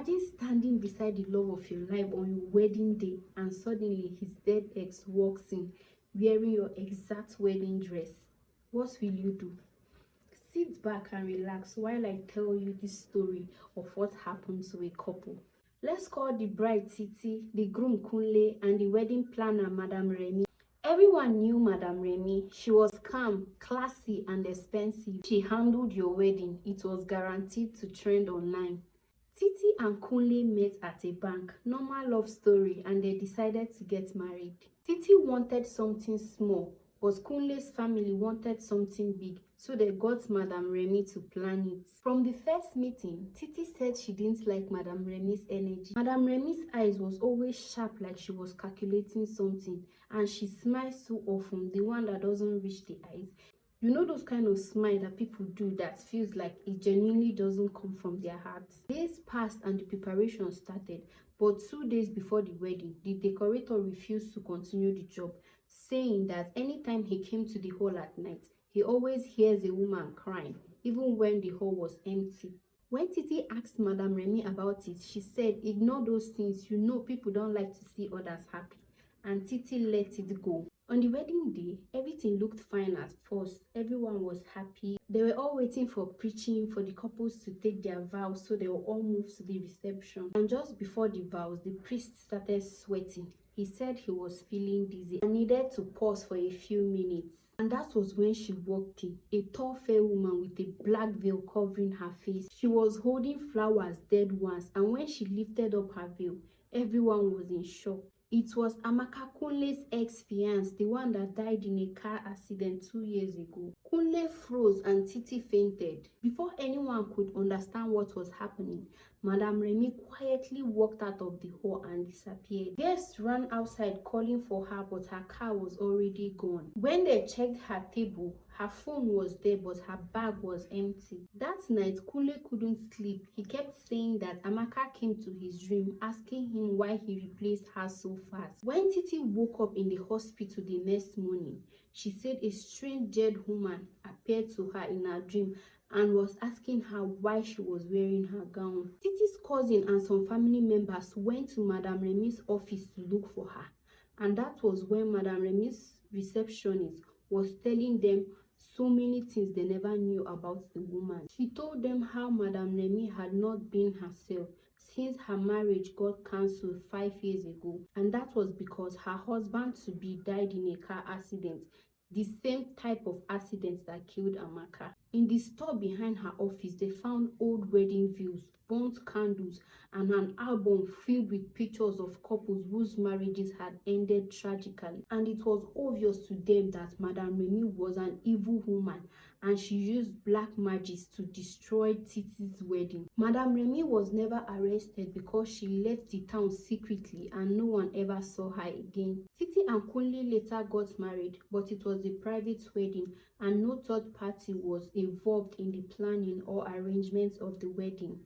Imagine standing beside the love of your life on your wedding day and suddenly his dead ex walks in wearing your exact wedding dress. What will you do? Sit back and relax while I tell you this story of what happened to a couple. Let's call the bride Titi, the groom Kunle, and the wedding planner Madame Remy. Everyone knew Madame Remy. She was calm, classy, and expensive. She handled your wedding. It was guaranteed to trend online. Titi and Kunle met at a bank, normal love story, and they decided to get married. Titi wanted something small, but Kunle's family wanted something big, so they got Madame Remy to plan it. From the first meeting, Titi said she didn't like Madame Remy's energy. Madame Remy's eyes was always sharp like she was calculating something, and she smiles so often, the one that doesn't reach the eyes. You know those kind of smile that people do that feels like it genuinely doesn't come from their hearts. Days passed and the preparation started, but 2 days before the wedding, the decorator refused to continue the job, saying that anytime he came to the hall at night, he always hears a woman crying, even when the hall was empty. When Titi asked Madame Remy about it, she said, "Ignore those things, you know people don't like to see others happy." And Titi let it go. On the wedding day, everything looked fine at first. Everyone was happy. They were all waiting for preaching for the couples to take their vows, so they will all move to the reception. And just before the vows, the priest started sweating. He said he was feeling dizzy and needed to pause for a few minutes. And that was when she walked in, a tall, fair woman with a black veil covering her face. She was holding flowers, dead ones, and when she lifted up her veil, everyone was in shock. It was Amaka Kunle's ex-fiance, the one that died in a car accident 2 years ago. Kunle froze and Titi fainted. Before anyone could understand what was happening, Madame Remy quietly walked out of the hall and disappeared. Guests ran outside calling for her, but her car was already gone. When they checked her table, her phone was there, but her bag was empty. That night, Kunle couldn't sleep. He kept saying that Amaka came to his dream, asking him why he replaced her so fast. When Titi woke up in the hospital the next morning, she said a strange dead woman appeared to her in her dream and was asking her why she was wearing her gown. Titi's cousin and some family members went to Madame Remy's office to look for her, and that was when Madame Remy's receptionist was telling them so many things they never knew about the woman. She told them how Madame Remy had not been herself since her marriage got cancelled 5 years ago, and that was because her husband-to-be died in a car accident, the same type of accident that killed Amaka. In the store behind her office, they found old wedding veils, burnt candles, and an album filled with pictures of couples whose marriages had ended tragically. And it was obvious to them that Madame Remy was an evil woman, and she used black magic to destroy Titi's wedding. Madame Remy was never arrested because she left the town secretly and no one ever saw her again. Titi and Kunle later got married, but it was a private wedding and no third party was involved in the planning or arrangements of the wedding.